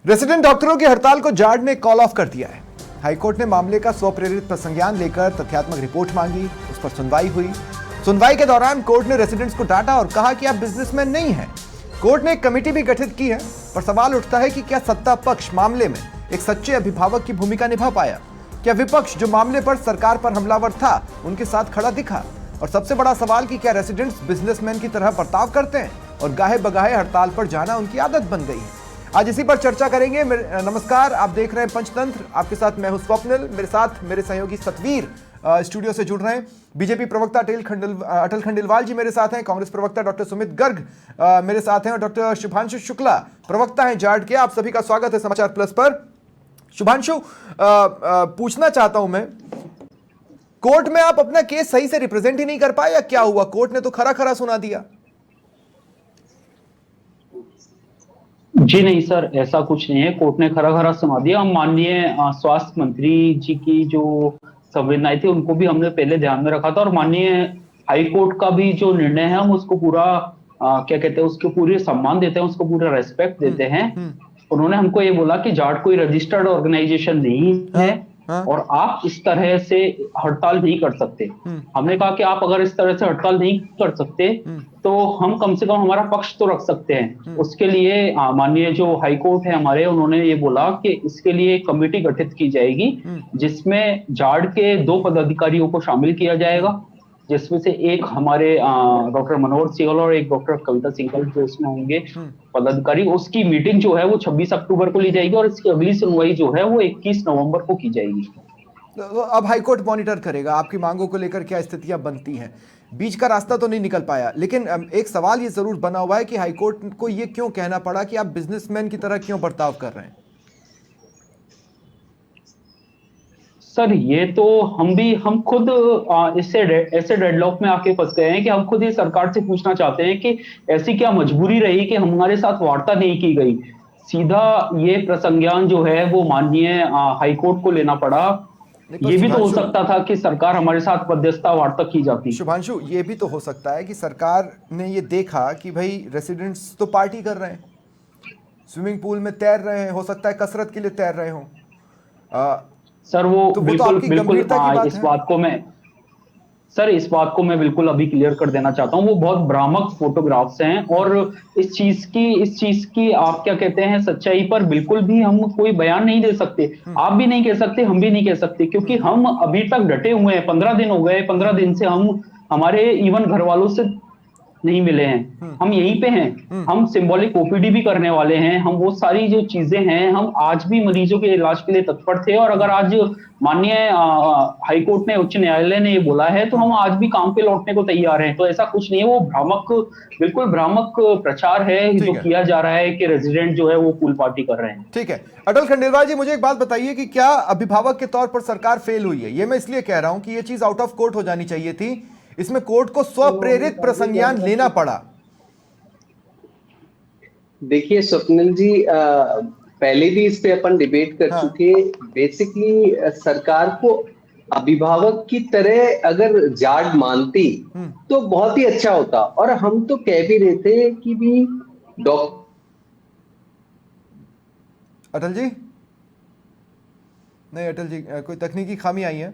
Resident डॉक्टरों की हड़ताल को जाट ने कॉल ऑफ कर दिया है। हाईकोर्ट ने मामले का स्वप्रेरित प्रसंज्ञान लेकर तथ्यात्मक रिपोर्ट मांगी, उस पर सुनवाई हुई। सुनवाई के दौरान कोर्ट ने रेसिडेंट्स को डांटा और कहा कि आप बिजनेसमैन नहीं हैं। कोर्ट ने एक कमेटी भी गठित की है, पर सवाल उठता है कि क्या सत्ता पक्ष मामले में एक सच्चे अभिभावक की भूमिका निभा पाया? क्या विपक्ष जो मामले पर सरकार पर हमलावर था उनके साथ खड़ा दिखा? और सबसे बड़ा सवाल कि क्या रेसिडेंट्स बिजनेसमैन की तरह बर्ताव करते हैं और गाहे बगाहे हड़ताल पर जाना उनकी आदत बन गई है? आज इसी पर चर्चा करेंगे। नमस्कार, आप देख रहे हैं पंचतंत्र। आपके साथ मैं हूं स्वप्निल, मेरे साथ मेरे सहयोगी सतवीर स्टूडियो से जुड़ रहे हैं। बीजेपी प्रवक्ता अटल खंडेलवाल जी मेरे साथ हैं, कांग्रेस प्रवक्ता डॉक्टर सुमित गर्ग मेरे साथ हैं और डॉक्टर शुभांशु शुक्ला प्रवक्ता हैं जाट के। आप सभी का स्वागत है समाचार प्लस पर। शुभांशु, पूछना चाहता हूं मैं, कोर्ट में आप अपना केस सही से रिप्रेजेंट ही नहीं कर पाए या क्या हुआ? कोर्ट ने तो खरा खरा सुना दिया। जी नहीं सर, ऐसा कुछ नहीं है। कोर्ट ने खरा खरा सुना दिया। हम माननीय स्वास्थ्य मंत्री जी की जो संवेदनाएं थी उनको भी हमने पहले ध्यान में रखा था और माननीय हाई कोर्ट का भी जो निर्णय है हम उसको पूरा क्या कहते हैं, उसको पूरे सम्मान देते हैं, उसको पूरा रेस्पेक्ट देते हैं। उन्होंने हमको ये बोला कि जाट कोई रजिस्टर्ड ऑर्गेनाइजेशन नहीं है और आप इस तरह से हड़ताल नहीं कर सकते। हमने कहा कि आप अगर इस तरह से हड़ताल नहीं कर सकते तो हम कम से कम हमारा पक्ष तो रख सकते हैं। उसके लिए माननीय जो हाई कोर्ट है हमारे, उन्होंने ये बोला कि इसके लिए एक कमेटी गठित की जाएगी जिसमें जाट के 2 पदाधिकारियों को शामिल किया जाएगा, जिसमें से एक हमारे डॉक्टर मनोहर सिंघल और एक डॉक्टर कविता सिंघल जो इसमें होंगे पदाधिकारी। उसकी मीटिंग जो है वो 26 अक्टूबर को ली जाएगी और इसकी अगली सुनवाई जो है वो 21 नवंबर को की जाएगी। तो अब हाईकोर्ट मॉनिटर करेगा आपकी मांगों को लेकर क्या स्थितियां बनती हैं। बीच का रास्ता तो नहीं निकल पाया, लेकिन एक सवाल ये जरूर बना हुआ है कि हाईकोर्ट को ये क्यों कहना पड़ा कि आप बिजनेसमैन की तरह क्यों बर्ताव कर रहे हैं? सर ये तो हम खुद इससे ऐसे डेडलॉक में आके फंस गए हैं कि हम खुद ही सरकार से पूछना चाहते हैं कि ऐसी क्या मजबूरी रही कि हमारे साथ वार्ता नहीं की गई। सीधा ये प्रसंज्ञान जो है वो माननीय हाईकोर्ट को लेना पड़ा। ये भी तो हो सकता था कि सरकार हमारे साथ मध्यस्थता वार्ता की जाती। शुभांशु, ये भी तो हो सकता है कि सरकार ने ये देखा कि भाई रेसिडेंट्स तो पार्टी कर रहे हैं, स्विमिंग पूल में तैर रहे हैं, हो सकता है कसरत के लिए तैर रहे हों। सर वो तो बिल्कुल आपकी गंभीरता की बात इस बात को मैं बिल्कुल अभी क्लियर कर देना चाहता हूँ। वो बहुत भ्रामक फोटोग्राफ्स हैं और इस चीज की आप क्या कहते हैं सच्चाई पर बिल्कुल भी हम कोई बयान नहीं दे सकते। आप भी नहीं कह सकते, हम भी नहीं कह सकते, क्योंकि हम अभी तक डटे हुए हैं। 15 दिन हो गए, 15 दिन से हम हमारे इवन घर वालों से नहीं मिले हैं। हम यहीं पे हैं। हम सिंबॉलिक ओपीडी भी करने वाले हैं। हम वो सारी जो चीजें हैं, हम आज भी मरीजों के इलाज के लिए तत्पर थे और अगर आज माननीय हाईकोर्ट ने, उच्च न्यायालय ने ये बोला है तो हम आज भी काम पे लौटने को तैयार हैं। तो ऐसा कुछ नहीं है। वो बिल्कुल भ्रामक प्रचार है जो किया जा रहा है कि रेजिडेंट जो है वो पूल पार्टी कर रहे हैं। ठीक है। अटल खंडेलवाल जी, मुझे एक बात बताइए कि क्या अभिभावक के तौर पर सरकार फेल हुई है? ये मैं इसलिए कह रहा हूं कि ये चीज आउट ऑफ कोर्ट हो जानी चाहिए थी। इसमें कोर्ट को स्वप्रेरित प्रसंज्ञान लेना पड़ा। देखिए स्वप्निल जी, पहले भी इस पे अपन डिबेट कर चुके। बेसिकली सरकार को अभिभावक की तरह अगर जाट मानती तो बहुत ही अच्छा होता। और हम तो कह भी रहे थे कि भी अटल जी, नहीं अटल जी, कोई तकनीकी खामी आई है।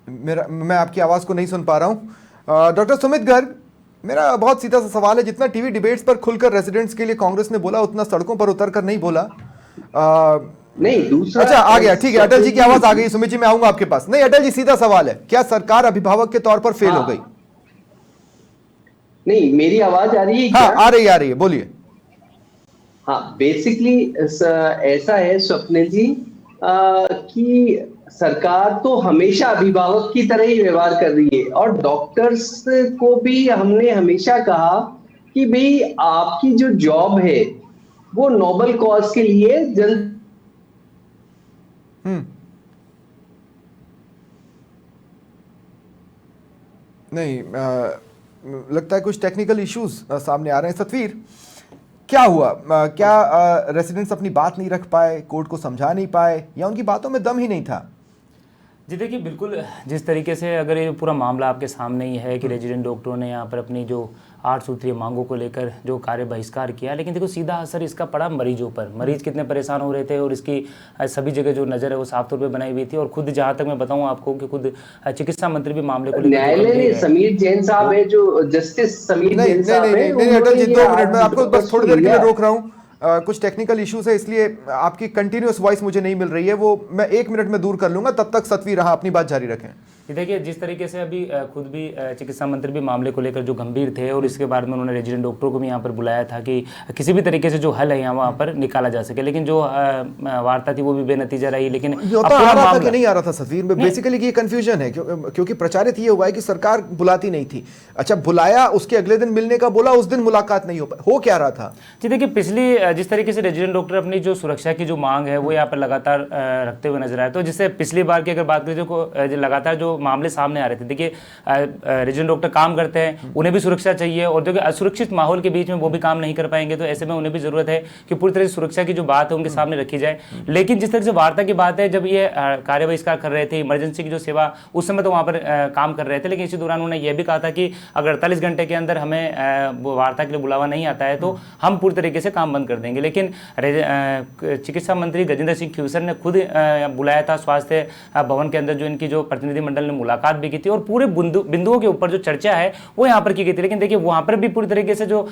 मैं आपकी आवाज को नहीं सुन पा रहा हूं। डॉक्टर सुमित गर्ग, मेरा बहुत सीधा सा सवाल है। जितना टीवी डिबेट्स पर खुलकर रेजिडेंट्स के लिए कांग्रेस ने बोला उतना सड़कों पर उतरकर नहीं बोला। नहीं, दूसरा अच्छा आ गया, ठीक है। अटल जी की आवाज आ गई। सुमित जी मैं आऊंगा आपके पास। नहीं अटल जी, सीधा सवाल है, क्या सरकार अभिभावक के तौर पर फेल हो गई? नहीं, मेरी आवाज आ रही है? हाँ आ रही है, बोलिए। हाँ, बेसिकली ऐसा है स्वप्निल जी कि सरकार तो हमेशा अभिभावक की तरह ही व्यवहार कर रही है और डॉक्टर्स को भी हमने हमेशा कहा कि भाई आपकी जो जॉब है वो नोबल कॉज के लिए नहीं लगता है कुछ टेक्निकल इश्यूज सामने आ रहे हैं। सतवीर, क्या हुआ? क्या रेसिडेंट्स अपनी बात नहीं रख पाए, कोर्ट को समझा नहीं पाए, या उनकी बातों में दम ही नहीं था? जी देखिए, बिल्कुल जिस तरीके से अगर ये पूरा मामला आपके सामने ही है कि रेजिडेंट डॉक्टरों ने यहाँ पर अपनी जो 8 सूत्रीय मांगों को लेकर जो कार्य बहिष्कार किया, लेकिन देखो सीधा असर इसका पड़ा मरीजों पर। मरीज कितने परेशान हो रहे थे और इसकी सभी जगह जो नज़र है वो साफ तौर पे बनाई हुई थी। और खुद जहाँ तक मैं बताऊँ आपको कि खुद चिकित्सा मंत्री भी मामले को लेकर न्यायालय ने समीर जैन साहब है, जो जस्टिस समीर जैन साहब है, नहीं अटल जी 2 मिनट में आपको बस थोड़ी देर के लिए रोक रहा हूँ। कुछ टेक्निकल इश्यूज है इसलिए आपकी कंटिन्यूअस वॉइस मुझे नहीं मिल रही है, वो मैं 1 मिनट में दूर कर लूंगा, तब तक सतवीर रहा अपनी बात जारी रखें। देखिए जिस तरीके से अभी खुद भी चिकित्सा मंत्री भी मामले को लेकर जो गंभीर थे और इसके बाद में उन्होंने रेजिडेंट डॉक्टरों को भी यहाँ पर बुलाया था कि किसी भी तरीके से जो हल है यहाँ वहाँ पर निकाला जा सके, लेकिन जो वार्ता थी वो भी बेनतीजा रही। लेकिन आ रहा था कि नहीं आ रहा था सफीर में, बेसिकली ये कंफ्यूजन है क्योंकि प्रचारित ये हुआ है कि सरकार बुलाती नहीं थी। अच्छा, बुलाया, उसके अगले दिन मिलने का बोला, उस दिन मुलाकात नहीं हो क्या रहा था? जी देखिए, पिछली जिस तरीके से रेजिडेंट डॉक्टर अपनी जो सुरक्षा की जो मांग है वो यहाँ पर लगातार रखते हुए नजर आए, तो जिससे पिछली बार की अगर बात करें जो लगातार जो मामले सामने आ रहे थे, देखिए रेजिडेंट डॉक्टर काम करते हैं, उन्हें भी सुरक्षा चाहिए और देखिए असुरक्षित माहौल के बीच में वो भी काम नहीं कर पाएंगे, तो ऐसे में उन्हें भी जरूरत है कि पूरी तरह से सुरक्षा की जो बात है उनके सामने रखी जाए। लेकिन जिस तरह से वार्ता की बात है, जब ये कार्य बहिष्कार कर रहे थे, इमरजेंसी की जो सेवा उस समय तो वहाँ पर काम कर रहे थे, लेकिन इसी दौरान उन्होंने यह भी कहा था कि अगर 48 घंटे के अंदर हमें वार्ता के लिए बुलावा नहीं आता है तो हम पूरी तरीके से काम बंद कर देंगे। लेकिन चिकित्सा मंत्री गजेंद्र सिंह खीवसर ने खुद बुलाया था स्वास्थ्य भवन के अंदर, जो इनकी जो प्रतिनिधि मंडल ने मुलाकात भी की थी और पूरे बिंदुओं के ऊपर जो चर्चा है वो यहाँ पर की गई थी। लेकिन देखिए वहाँ पर भी पूरी तरीके से जो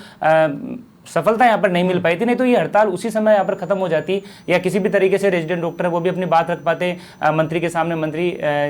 सफलता यहाँ पर नहीं मिल पाई थी, नहीं तो ये हड़ताल उसी समय यहाँ पर खत्म हो जाती या किसी भी तरीके से रेजिडेंट डॉक्टर है वो भी अपनी बात रख पाते मंत्री के सामने। मंत्री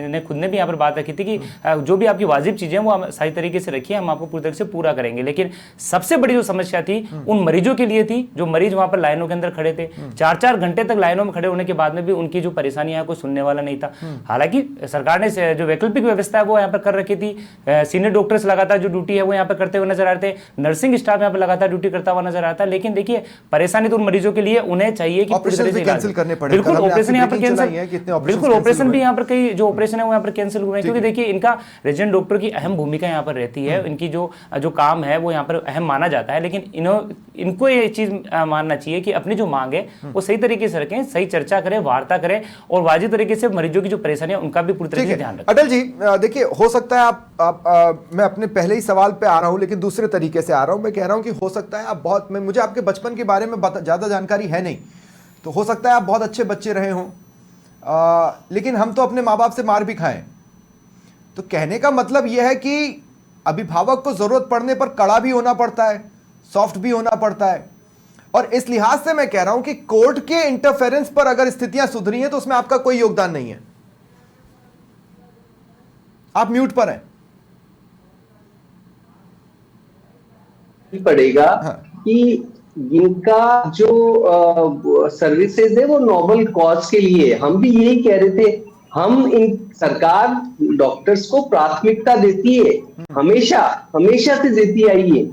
ने खुद ने भी यहाँ पर बात रखी थी कि जो भी आपकी वाजिब चीजें वो हम सही तरीके से रखिए, हम आपको पूरी तरह से पूरा करेंगे। लेकिन सबसे बड़ी जो समस्या थी उन मरीजों के लिए थी जो मरीज वहां पर लाइनों के अंदर खड़े थे, 4-4 घंटे तक लाइनों में खड़े होने के बाद में भी उनकी जो परेशानियां कोई सुनने वाला नहीं था। हालांकि सरकार ने जो वैकल्पिक व्यवस्था है वो यहाँ पर कर रखी थी, सीनियर डॉक्टर्स लगातार जो ड्यूटी है वो यहाँ पर करते हुए नजर आ रहे थे, नर्सिंग स्टाफ यहाँ पर लगातार ड्यूटी करता हुआ नजर आता है। लेकिन देखिए परेशानी तो उन मरीजों के लिए, उन्हें चाहिए कि ऑपरेशन भी कैंसिल करने पड़े। बिल्कुल ऑपरेशन यहाँ पर कैंसिल, बिल्कुल ऑपरेशन भी यहाँ पर कई जो ऑपरेशन है वो यहाँ पर कैंसिल हुए हैं, क्योंकि देखिए इनका रेजिडेंट डॉक्टर की अहम भूमिका यहाँ पर रहती है, इनकी जो काम है वो यहाँ पर अहम माना जाता है। लेकिन इनको ये चीज मानना चाहिए कि अपनी जो मांग है वो सही तरीके से रखें, सही चर्चा करें, वार्ता करें और वाजिब तरीके से मरीजों की जो परेशानी है उनका भी पूरी तरीके से ध्यान रखें। अटल जी देखिए, हो सकता है आप मैं अपने पहले ही सवाल पे आ रहा हूं लेकिन दूसरे तरीके से आ रहा हूं। मैं कह रहा हूं कि हो सकता है आप बहुत, मुझे आपके बचपन के बारे में ज्यादा जानकारी है नहीं, तो हो सकता है आप बहुत अच्छे बच्चे रहे हों, लेकिन हम तो अपने माँ बाप से मार भी खाएं। तो कहने का मतलब यह है कि अभिभावक को जरूरत पड़ने पर कड़ा भी होना पड़ता है, सॉफ्ट भी होना पड़ता है। और इस लिहाज से मैं कह रहा हूं कि कोर्ट के इंटरफेरेंस पर अगर स्थितियां सुधरी हैं तो उसमें आपका कोई योगदान नहीं है। आप म्यूट पर हैं। पड़ेगा कि इनका जो सर्विसेज है वो नॉबल कॉज के लिए, हम भी यही कह रहे थे, हम इन सरकार डॉक्टर्स को प्राथमिकता देती है, हमेशा से देती आई है।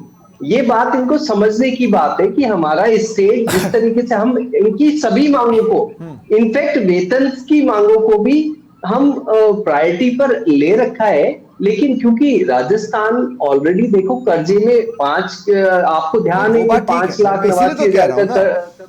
ये बात इनको समझने की बात है कि हमारा स्टेट जिस तरीके से हम इनकी सभी मांगों को, इनफैक्ट वेतन की मांगों को भी हम प्रायोरिटी पर ले रखा है। लेकिन क्योंकि राजस्थान ऑलरेडी देखो कर्जे में आपको ध्यान है कि 5 लाख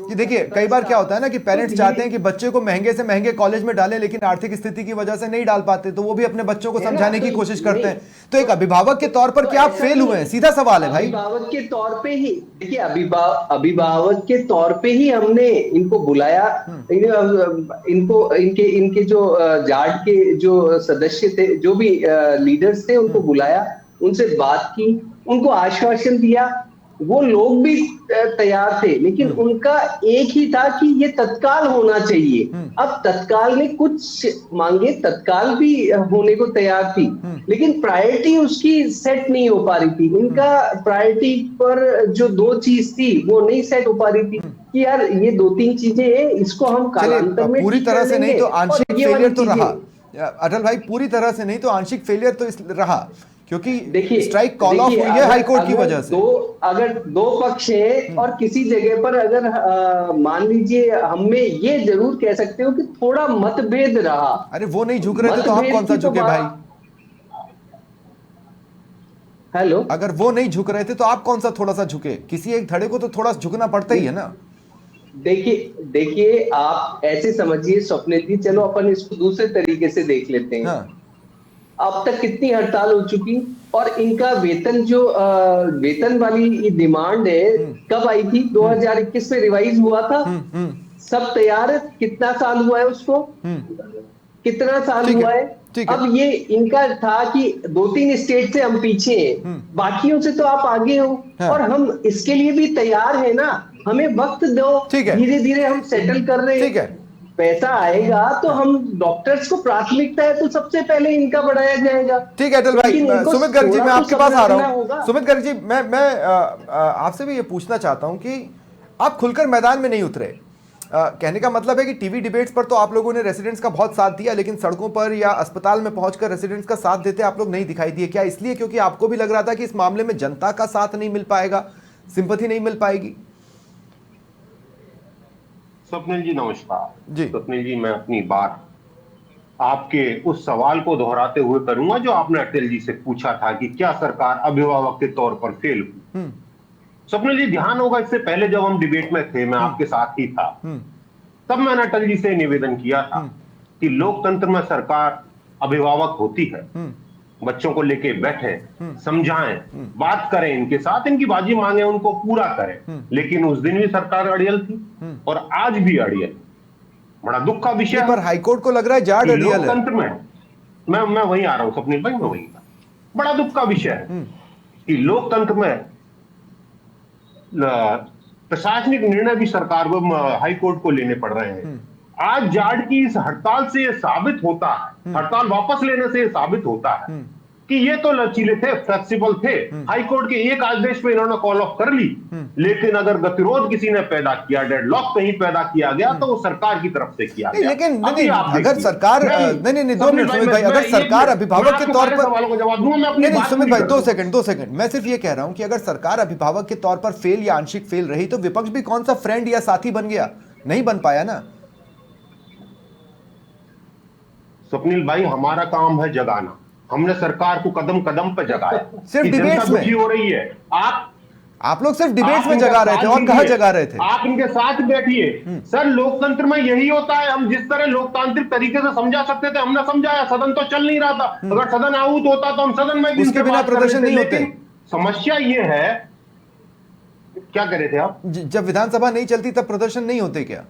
कि देखिए कई बार क्या होता है ना कि पेरेंट्स चाहते हैं कि बच्चे को महंगे से महंगे कॉलेज में डालें, लेकिन आर्थिक स्थिति की वजह से नहीं डाल पाते, तो वो भी अपने बच्चों को समझाने की कोशिश करते हैं। तो एक अभिभावक के तौर पर क्या आप फेल हुए हैं? सीधा सवाल है भाई। अभिभावक के तौर पे ही देखिए, अभिभावक के तौर पे ही हमने इनको बुलाया, इनको इनके जो जाट के जो सदस्य थे, जो भी लीडर्स थे, उनको बुलाया, उनसे बात की, उनको आश्वासन दिया, वो लोग भी तैयार थे, लेकिन उनका एक ही था कि ये तत्काल होना चाहिए। अब तत्काल में कुछ मांगे तत्काल भी होने को तैयार थी, लेकिन प्रायोरिटी उसकी सेट नहीं हो पा रही थी। इनका प्रायोरिटी पर जो 2 चीज थी वो नहीं सेट हो पा रही थी कि यार ये 2-3 चीजें हैं, इसको हम कालांतर में पूरी तरह से नहीं तो आंशिक फेलियर तो रहा अटल भाई, पूरी तरह से नहीं तो आंशिक फेलियर तो रहा, क्योंकि देखिए स्ट्राइक कॉल ऑफ हुई है हाईकोर्ट की वजह से। अगर 2 पक्ष है और किसी जगह पर अगर मान लीजिए, हमें ये जरूर कह सकते हो कि थोड़ा मतभेद रहा। अरे वो नहीं झुक रहे थे तो हम कौन सा झुके भाई? हेलो, अगर वो नहीं झुक रहे थे तो आप कौन सा थोड़ा सा झुके? किसी एक धड़े को तो थोड़ा झुकना पड़ता ही है ना। देखिए आप ऐसे समझिए स्वप्निल जी, चलो अपन इसको दूसरे तरीके से देख लेते हैं। अब तक कितनी हड़ताल हो चुकी? और इनका वेतन जो वेतन वाली डिमांड है कब आई थी? 2021 में रिवाइज हुआ था। सब तैयार है, कितना साल हुआ है उसको? कितना साल ठीक हुआ है, है? ठीक है। अब ये इनका था कि 2-3 स्टेट से हम पीछे हैं, बाकियों से तो आप आगे हो। हाँ। और हम इसके लिए भी तैयार है ना, हमें वक्त दो, ठीक है। धीरे धीरे हम सेटल कर रहे ठीक हैं। है। पैसा आएगा तो हम डॉक्टर्स को प्राथमिकता है तो सबसे पहले इनका बढ़ाया जाएगा। ठीक है अटल भाई, लेकिन इनको सुमित गर्ग जी थोड़ा मैं तो आपके सब्र पास आ रहा रखना हूं। होगा। सुमित गर्ग जी मैं आपसे भी ये पूछना चाहता हूं कि आप खुलकर मैदान में नहीं उतरे। कहने का मतलब है कि टीवी डिबेट्स पर तो आप लोगों ने रेसिडेंट्स का बहुत साथ दिया, लेकिन सड़कों पर या अस्पताल में पहुंचकर रेसिडेंट्स का साथ देते आप लोग नहीं दिखाई दिए। क्या इसलिए क्योंकि आपको भी लग रहा था कि इस मामले में जनता का साथ नहीं मिल पाएगा, सिंपैथी नहीं मिल पाएगी? स्वप्निल जी नमस्कार। जी। स्वप्निल जी, मैं अपनी बात आपके उस सवाल को दोहराते हुए करूंगा जो आपने अटल जी से पूछा था कि क्या सरकार अभिभावक के तौर पर फेल हुई। स्वप्निल जी, ध्यान होगा इससे पहले जब हम डिबेट में थे, मैं आपके साथ ही था, तब मैंने अटल जी से निवेदन किया था कि लोकतंत्र में सरकार अभिभावक होती है, बच्चों को लेके बैठे, समझाएं, बात करें इनके साथ, इनकी बाजी मांगे, उनको पूरा करें। लेकिन उस दिन भी सरकार अड़ियल थी और आज भी अड़ियल है। बड़ा दुख का विषय पर हाईकोर्ट को लग रहा है जाट कि अड़ियल है। लोकतंत्र में, मैं वहीं आ रहा हूं स्वप्निल भाई, मैं वहीं आ। बड़ा दुख का विषय है कि लोकतंत्र में प्रशासनिक निर्णय भी सरकार को, हाईकोर्ट को लेने पड़ रहे हैं। आज जाट की इस हड़ताल से यह साबित होता है, हड़ताल वापस लेने से यह साबित होता है कि ये तो लचीले थे, फ्लेक्सिबल थे। हाईकोर्ट के एक आदेश पे इन्होंने कॉल ऑफ कर ली, लेकिन अगर गतिरोध किसी ने पैदा किया, डेडलॉक कहीं पैदा किया गया, तो वो सरकार की तरफ से किया गया। लेकिन अभी आप अगर देखिए, सरकार नहीं 2 मिनट सुमित भाई, अगर सरकार अभिभावक के तौर पर, सवालों का जवाब दूंगा, मैं अपनी नहीं बात सुमित पूरी भाई कर 2 सेकंड, मैं सिर्फ ये कह रहा हूं कि अगर सरकार अभिभावक के तौर पर फेल या आंशिक फेल रही तो विपक्ष भी कौन सा फ्रेंड या साथी बन गया? नहीं बन पाया ना। स्वप्निल भाई, हमारा काम है जगाना। हमने सरकार को कदम कदम पे जगाया। सिर्फ कि जनता डिबेट्स में दुखी हो रही है। आप लोग सिर्फ डिबेट्स में इनका जगा रहे थे, साथ और कहां दीजिए, जगा रहे थे? आप इनके साथ बैठिए। सर, लोकतंत्र में यही होता है। हम जिस तरह लोकतांत्रिक तरीके से समझा सकते थे, हमने समझाया। सदन तो चल नहीं रहा था। अगर सदन आहूत होता तो हम सदन में भी उसके इनसे बिना बात कर प्रदर्शन रहे थे। नहीं होते। लेकिन समस्या ये है, क्या कह रहे थे आप? जब विधानसभा नहीं चलती तब प्रदर्शन नहीं होते क्या?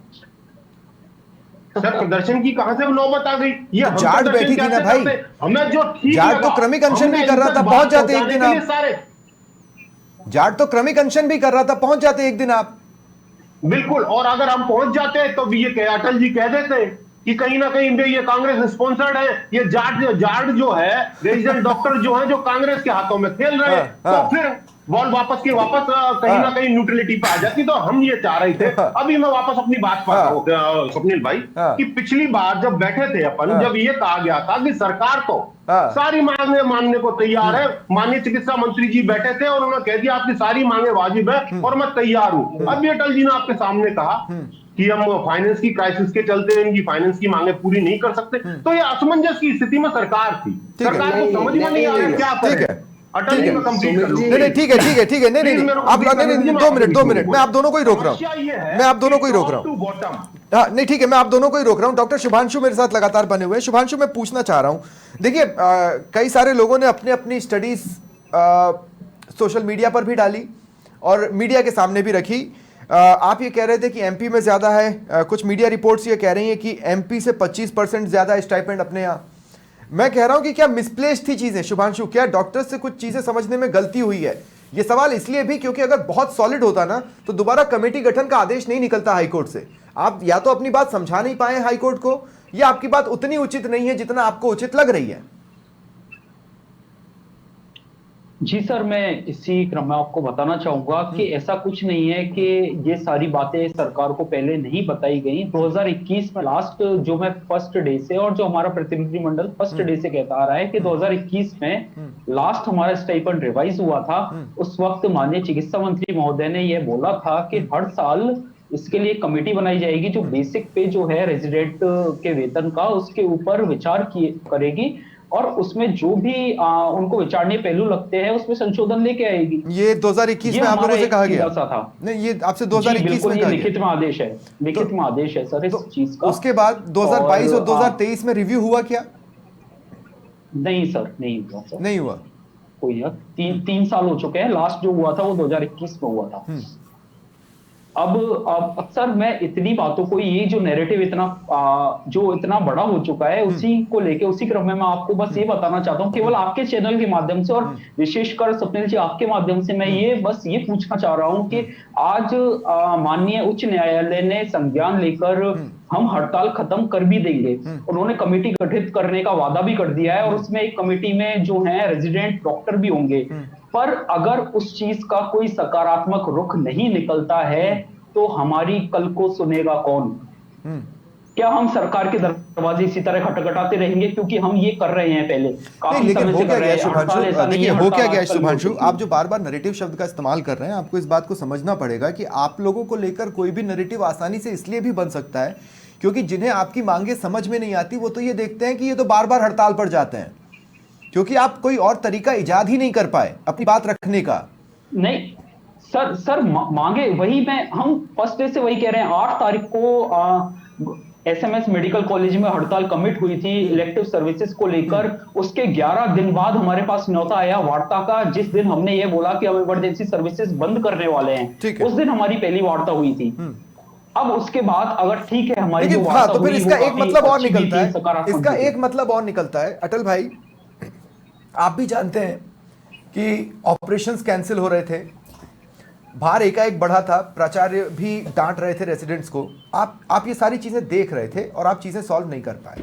सर, प्रदर्शन की कहां से नौबत आ गई? ये हम जाट प्रदर्शन बैठी थी ना कैसे भाई। करते? हमें जो ठीक जाट लगा, तो क्रमिक अनशन हमने भी कर रहा इन था, तक पहुंच बात जाते एक पहुंचाने दिन के लिए आप। सारे, जाट तो क्रमिक अनशन भी कर रहा था, पहुंच जाते एक दिन आप। बिल्कुल। और अगर हम पहुंच जाते हैं तो ये अटल जी कह देते कि कहीं ना कहीं ये कांग्रेस स्पॉन्सर्ड है, ये जाट जो है, रेजिडेंट डॉक्टर जो है, जो कांग्रेस के हाथों में खेल रहे हैं, तो फिर बॉल वापस कहीं ना कहीं न्यूट्रलिटी पे आ जाती। तो हम ये चाह रहे थे। अभी मैं वापस अपनी बात पर आऊं स्वप्निल भाई, कि पिछली बार जब बैठे थे अपन, जब ये कहा गया था कि सरकार तो सारी मांगे मानने को तैयार है। माननीय चिकित्सा मंत्री जी बैठे थे और उन्होंने कह दिया आपकी सारी मांगे वाजिब है और मैं तैयार हूं। अभी अटल जी ने आपके सामने कहा कि हम फाइनेंस की क्राइसिस के चलते इनकी फाइनेंस की मांगे पूरी नहीं कर सकते। तो ये असमंजस की स्थिति में सरकार थी। सरकार को समझ में नहीं आ रहा क्या करे। अटल जी में कंप्लीट कर लूं। नहीं ठीक है नहीं आप नहीं 2 मिनट मैं आप दोनों को ही रोक रहा हूं। मैं आप दोनों को ही रोक रहा हूं। नहीं ठीक है, मैं आप दोनों को ही रोक रहा हूं। डॉक्टर शुभांशु मेरे साथ लगातार बने हुए हैं। शुभांशु, मैं पूछना चाह रहा हूं, देखिए कई सारे लोगों ने अपने अपनी स्टडीज सोशल मीडिया पर भी डाली और मीडिया के सामने भी रखी। आप ये कह रहे थे कि एमपी में ज्यादा है, कुछ मीडिया रिपोर्ट्स ये कह रही हैं कि एमपी से 25% ज्यादा स्टाइपेंड अपने यहाँ। मैं कह रहा हूं कि क्या मिसप्लेस्ड थी चीजें? शुभांशु, क्या डॉक्टर्स से कुछ चीजें समझने में गलती हुई है? ये सवाल इसलिए भी क्योंकि अगर बहुत सॉलिड होता ना तो दोबारा कमेटी गठन का आदेश नहीं निकलता हाईकोर्ट से। आप या तो अपनी बात समझा नहीं पाए हाईकोर्ट को, या आपकी बात उतनी उचित नहीं है जितना आपको उचित लग रही है। जी सर, मैं इसी क्रम में आपको बताना चाहूंगा कि ऐसा कुछ नहीं है कि ये सारी बातें सरकार को पहले नहीं बताई गई। 2021 में लास्ट जो मैं फर्स्ट डे से, और जो हमारा प्रतिनिधिमंडल फर्स्ट डे से कहता आ रहा है कि 2021 में लास्ट हमारा स्टाइपेंड रिवाइज हुआ था। उस वक्त माननीय चिकित्सा मंत्री महोदय ने यह बोला था कि हर साल इसके लिए कमेटी बनाई जाएगी जो बेसिक पे जो है रेजिडेंट के वेतन का, उसके ऊपर विचार करेगी और उसमें जो भी उनको विचारणीय पहलू लगते हैं उसमें संशोधन लेके आएगी। ये 2021 में आप लोगों से कहा गया था। नहीं, ये आपसे 2021 में कहा गया। लिखित में आदेश है, लिखित में आदेश है सर इस चीज का। उसके बाद 2022 और 2023 में रिव्यू हुआ क्या? नहीं सर, नहीं हुआ सर। नहीं हुआ। कोई है, 3 साल हो चुके हैं। लास्ट जो हुआ था वो 2021 में हुआ था। अब सर मैं इतनी बातों को, ये जो नैरेटिव इतना बड़ा हो चुका है, उसी को लेके, उसी क्रम में मैं आपको बस ये बताना चाहता हूँ, केवल आपके चैनल के माध्यम से और विशेषकर स्वप्निल जी आपके माध्यम से मैं ये पूछना चाह रहा हूँ कि आज माननीय उच्च न्यायालय ने संज्ञान लेकर हम हड़ताल खत्म कर भी देंगे। उन्होंने कमेटी गठित करने का वादा भी कर दिया है और उसमें एक कमेटी में जो है रेजिडेंट डॉक्टर भी होंगे। पर अगर उस चीज का कोई सकारात्मक रुख नहीं निकलता है तो हमारी कल को सुनेगा कौन? क्या हम सरकार के दरवाजे इसी तरह खटखटाते रहेंगे? क्योंकि हम ये कर रहे हैं पहले काफी लेकिन समय हो से क्या कर रहे गया हैं। शुभांशु, देखिए हो क्या गया शुभांशु, आप जो जो बार बार नैरेटिव शब्द का इस्तेमाल कर रहे हैं, आपको इस बात को समझना पड़ेगा कि आप लोगों को लेकर कोई भी नैरेटिव आसानी से इसलिए भी बन सकता है क्योंकि जिन्हें आपकी मांगे समझ में नहीं आती वो तो ये देखते हैं कि ये तो बार बार हड़ताल पर जाते हैं, क्योंकि आप कोई और तरीका इजाद ही नहीं कर पाए अपनी बात रखने का। नहीं सर मांगे वही, हम फर्स्ट डे से वही कह रहे हैं। 8 तारीख को एसएमएस मेडिकल कॉलेज में हड़ताल कमिट हुई थी इलेक्टिव सर्विसेज को लेकर। उसके 11 दिन बाद हमारे पास न्योता आया वार्ता का, जिस दिन हमने ये बोला कि हम इमरजेंसी सर्विसेज बंद करने वाले हैं। उस दिन हमारी पहली वार्ता हुई थी। अब उसके बाद अगर ठीक है हमारी जो वार्ता तो फिर हुई, इसका वो एक काफी मतलब और अच्छी भी निकलता थी, है, सकारात्मक इसका भी थी। एक मतलब और निकलता है अटल भाई, आप भी जानते हैं कि ऑपरेशंस कैंसिल हो रहे थे, भार एकाएक बढ़ा था, प्राचार्य भी डांट रहे थे रेसिडेंट्स को, आप ये सारी चीजें देख रहे थे और आप चीजें सॉल्व नहीं कर पाए।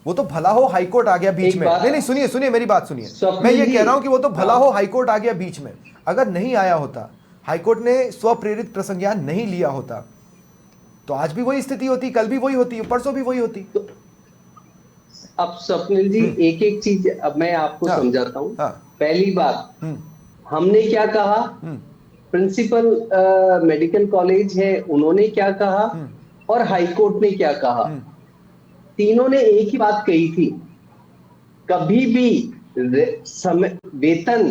वो तो भला हो हाईकोर्ट आ गया बीच में, नहीं सुनिए मेरी बात सुनिए, मैं ये कह रहा हूं कि वो तो भला हो हाईकोर्ट आ गया बीच में। अगर नहीं आया होता, हाईकोर्ट ने स्वप्रेरित प्रसंज्ञान नहीं लिया होता तो आज भी वही स्थिति होती, कल भी वही होती, परसों भी वही होती। अब स्वप्निल जी एक एक चीज अब मैं आपको समझाता हूँ। पहली बात, हमने क्या कहा, प्रिंसिपल मेडिकल कॉलेज है उन्होंने क्या कहा और हाईकोर्ट ने क्या कहा, तीनों ने एक ही बात कही थी, कभी भी वेतन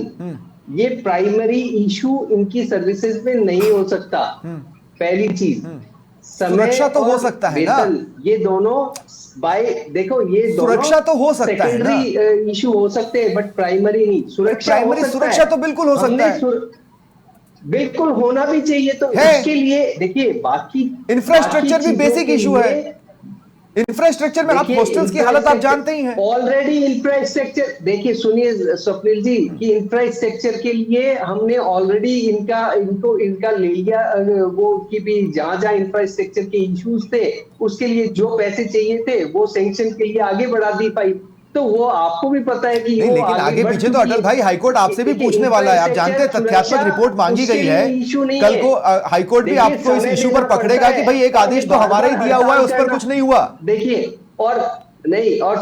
ये प्राइमरी इशू इनकी सर्विसेज में नहीं हो सकता। पहली चीज, सुरक्षा तो हो सकता है ना, ये दोनों देखो ये सुरक्षा तो हो सकता है ना, सेकेंडरी इशू हो सकते हैं बट प्राइमरी नहीं। प्राइमरी सुरक्षा तो बिल्कुल हो सकता है, बिल्कुल होना भी चाहिए। तो इसके लिए देखिए बाकी इंफ्रास्ट्रक्चर भी बेसिक इशू है। इंफ्रास्ट्रक्चर में आप हॉस्टल्स की हालत आप जानते ही हैं। ऑलरेडी इंफ्रास्ट्रक्चर, देखिए सुनिए स्वप्निल जी कि इंफ्रास्ट्रक्चर के लिए हमने ऑलरेडी इनका ले लिया वो कि भी जहां इंफ्रास्ट्रक्चर के इश्यूज थे उसके लिए जो पैसे चाहिए थे वो सैंक्शन के लिए आगे बढ़ा दी पाई। तो वो आपको भी पता है कि नहीं, लेकिन आगे पीछे तो अटल भाई हाईकोर्ट आपसे भी पूछने वाला है। आप जानते हैं तथ्यात्मक रिपोर्ट मांगी गई है, कल को हाईकोर्ट भी आपको इस इशू पर पकड़ेगा कि भाई एक आदेश तो हमारा ही दिया हुआ है, उस पर कुछ नहीं हुआ। देखिए और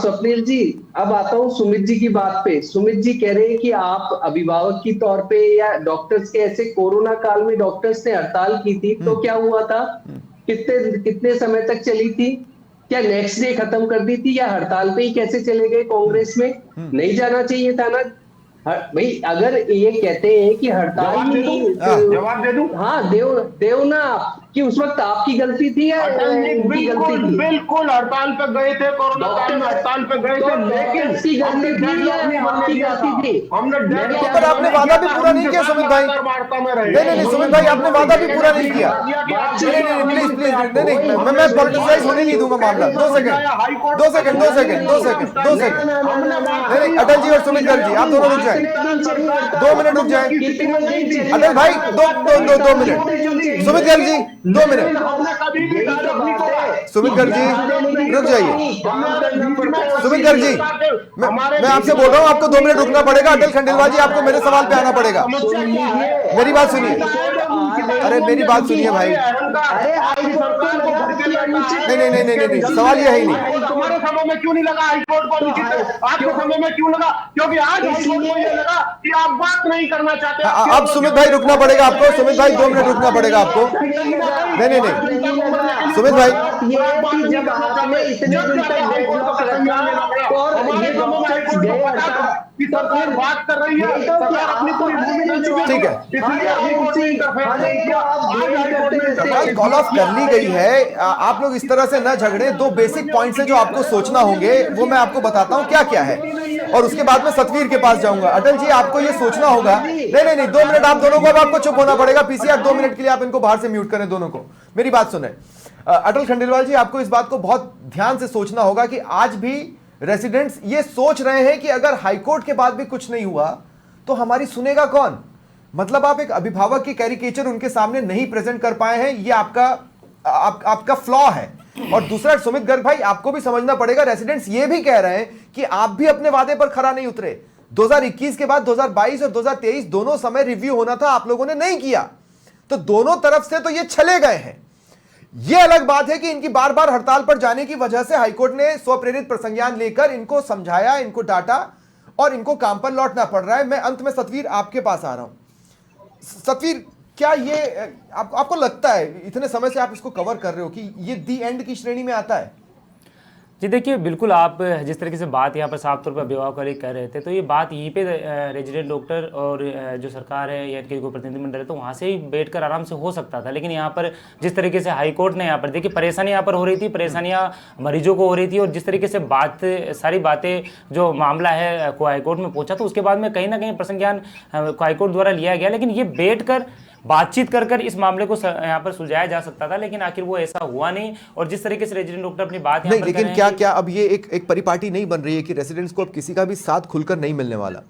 स्वप्निल जी अब आता हूँ सुमित जी की बात पे। सुमित जी कह रहे हैं कि आप अभिभावक की तौर पे या डॉक्टर्स के, ऐसे कोरोना काल में डॉक्टर्स ने हड़ताल की थी तो क्या हुआ था, कितने समय तक चली थी, क्या नेक्स्ट डे खत्म कर दी थी या हड़ताल पे ही कैसे चले गए कांग्रेस में? नहीं जाना चाहिए था ना भाई। अगर ये कहते हैं कि हड़ताल जवाब दे दूं? हाँ देव ना आप कि उस वक्त आपकी गलती थी या बिल्कुल हड़ताल पे गए थे, कोरोना काल में हड़ताल पे गए थे, लेकिन आपकी गलती थी या आपकी गलती थी? पर आपने वादा भी पूरा नहीं किया सुमित भाई। नहीं सुमित भाई, आपने वादा भी पूरा नहीं किया। प्लीज मैं पॉलिटिसाइज होने नहीं दूंगा मामला। 2 सेकंड नहीं अटल जी और सुमित गर्ग जी आप दोनों रुक जाए, 2 मिनट रुक जाए। अटल भाई 2 मिनट, सुमित गर्ग जी 2 मिनट, सुमित गर्ग जी रुक जाइए। सुमित गर्ग जी मैं आपसे बोल रहा हूँ, आपको 2 मिनट रुकना पड़ेगा। अटल खंडेलवाल जी आपको मेरे सवाल पे आना पड़ेगा। मेरी बात सुनिए, अरे मेरी बात सुनिए भाई। नहीं सवाल ये है ही नहीं। तुम्हारे समय में क्यों नहीं लगा हाईकोर्ट को अनुचित है? आपके समय में क्यों लगा? क्योंकि आज हाईकोर्ट को ये लगा कि आप बात नहीं करना चाहते। अब सुमित भाई रुकना पड़ेगा आपको, सुमित भाई 2 मिनट रुकना पड़ेगा आपको। नहीं सुमित भाई, जब आपने इतने दिन तक डेडलॉक रखा और ये डॉक्टर्स गए हड़ताल कि सरकार बात कर रही है, सरकार अपनी पूरी भूमिका निभा ठीक है, इसलिए हाईकोर्ट ने इंटरफेयर नहीं किया। कॉल ऑफ कर ली गई है। आप लोग इस तरह से न झगड़े। 2 बेसिक पॉइंट्स हैं जो आपको सोचना होंगे, वो मैं आपको बताता हूं क्या क्या है। और उसके बाद में सतवीर के पास जाऊंगा। अटल जी आपको ये सोचना होगा, नहीं 2 मिनट आप दोनों को, अब आपको चुप होना पड़ेगा। पीसीआर 2 मिनट के लिए आप इनको बाहर से म्यूट करें दोनों को, मेरी बात सुने। अटल खंडेलवाल जी आपको इस बात को बहुत ध्यान से सोचना होगा कि आज भी रेसिडेंट्स ये सोच रहे हैं कि अगर हाईकोर्ट के बाद भी कुछ नहीं हुआ तो हमारी सुनेगा कौन। मतलब आप एक अभिभावक की कैरिकेचर उनके सामने नहीं प्रेजेंट कर पाए हैं, ये आपका फ्लॉ है। और दूसरा, सुमित गर्ग भाई आपको भी समझना पड़ेगा, रेसिडेंट्स ये भी कह रहे हैं कि आप भी अपने वादे पर खरा नहीं उतरे। 2021 के बाद 2022 और 2023 दोनों समय रिव्यू होना था, आप लोगों ने नहीं किया, तो दोनों तरफ से तो ये चले गए हैं। यह अलग बात है कि इनकी बार बार हड़ताल पर जाने की वजह से हाईकोर्ट ने स्वप्रेरित प्रसंज्ञान लेकर इनको समझाया, इनको डांटा और इनको काम पर लौटना पड़ रहा है। मैं अंत में सतवीर आपके पास आ रहा हूं। सतवीर, क्या ये आपको लगता है, इतने समय से आप इसको कवर कर रहे हो, कि ये दी एंड की श्रेणी में आता है? जी देखिए, बिल्कुल आप जिस तरीके से बात यहाँ पर साफ तौर पर अभिभावक वाले कह रहे थे, तो ये बात यहीं पे रेजिडेंट डॉक्टर और जो सरकार है या इनके कोई प्रतिनिधिमंडल है तो वहाँ से ही बैठकर आराम से हो सकता था। लेकिन यहाँ पर जिस तरीके से हाईकोर्ट ने यहाँ पर देखिए परेशानी यहाँ पर हो रही थी, परेशानियाँ मरीजों को हो रही थी, और जिस तरीके से सारी बातें जो मामला है को हाईकोर्ट में पहुँचा, तो उसके बाद में कहीं ना कहीं प्रसंज्ञान हाईकोर्ट द्वारा लिया गया। लेकिन ये बैठकर बातचीत कर इस मामले को यहाँ पर सुलझाया जा सकता था, लेकिन आखिर वो ऐसा हुआ नहीं। और जिस तरीके से रेजिडेंट डॉक्टर अपनी बात यहाँ पर लेकिन क्या अब ये एक परिपाटी नहीं बन रही है कि रेसिडेंट्स को अब किसी का भी साथ खुलकर नहीं मिलने वाला,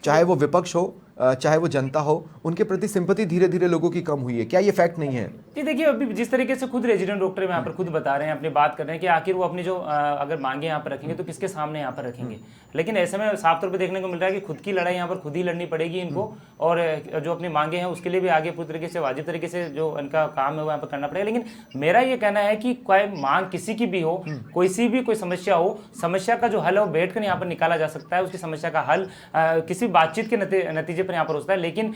चाहे वो विपक्ष हो चाहे वो जनता हो, उनके प्रति सिंपैथी धीरे धीरे लोगों की कम हुई है? क्या ये फैक्ट नहीं है? जी देखिए, अभी जिस तरीके से खुद रेजिडेंट डॉक्टर यहाँ पर खुद बता रहे हैं, अपनी बात कर रहे हैं कि आखिर वो अपनी जो अगर मांगे यहाँ पर रखेंगे तो किसके सामने यहाँ पर रखेंगे। लेकिन ऐसे में साफ तौर पे देखने को मिल रहा है कि खुद की लड़ाई यहाँ पर खुद ही लड़नी पड़ेगी इनको, और जो अपनी मांगे हैं उसके लिए भी आगे पूरी तरीके से वाजिब तरीके से जो इनका काम है वो यहाँ पर करना पड़ेगा। लेकिन मेरा ये कहना है कि कोई मांग किसी की भी हो, कोई समस्या हो, समस्या का जो हल है वो बैठ कर यहाँ पर निकाला जा सकता है। उसकी समस्या का हल किसी बातचीत के नतीजे पर यहाँ पर होता है। लेकिन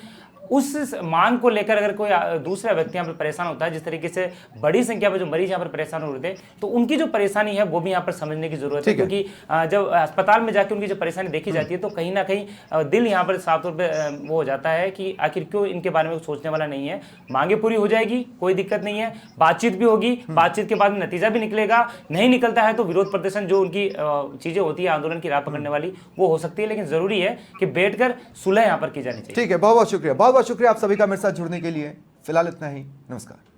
उस मांग को लेकर अगर कोई दूसरा व्यक्ति यहाँ पर परेशान होता है, जिस तरीके से बड़ी संख्या में जो मरीज यहाँ पर परेशान हो रहे थे, तो उनकी जो परेशानी है वो भी यहाँ पर समझने की जरूरत है। क्योंकि जब अस्पताल में जाकर उनकी जो परेशानी देखी जाती है तो कहीं ना कहीं दिल यहाँ पर साफ तौर पर वो हो जाता है कि आखिर क्यों इनके बारे में सोचने वाला नहीं है। मांगे पूरी हो जाएगी, कोई दिक्कत नहीं है, बातचीत भी होगी, बातचीत के बाद में नतीजा भी निकलेगा। नहीं निकलता है तो विरोध प्रदर्शन जो उनकी चीजें होती है आंदोलन की राह पकड़ने वाली, वो हो सकती है। लेकिन जरूरी है कि बैठकर सुलह यहाँ पर की जानी चाहिए। ठीक है, बहुत बहुत शुक्रिया, बहुत बहुत शुक्रिया आप सभी का मेरे साथ जुड़ने के लिए। फिलहाल इतना ही, नमस्कार।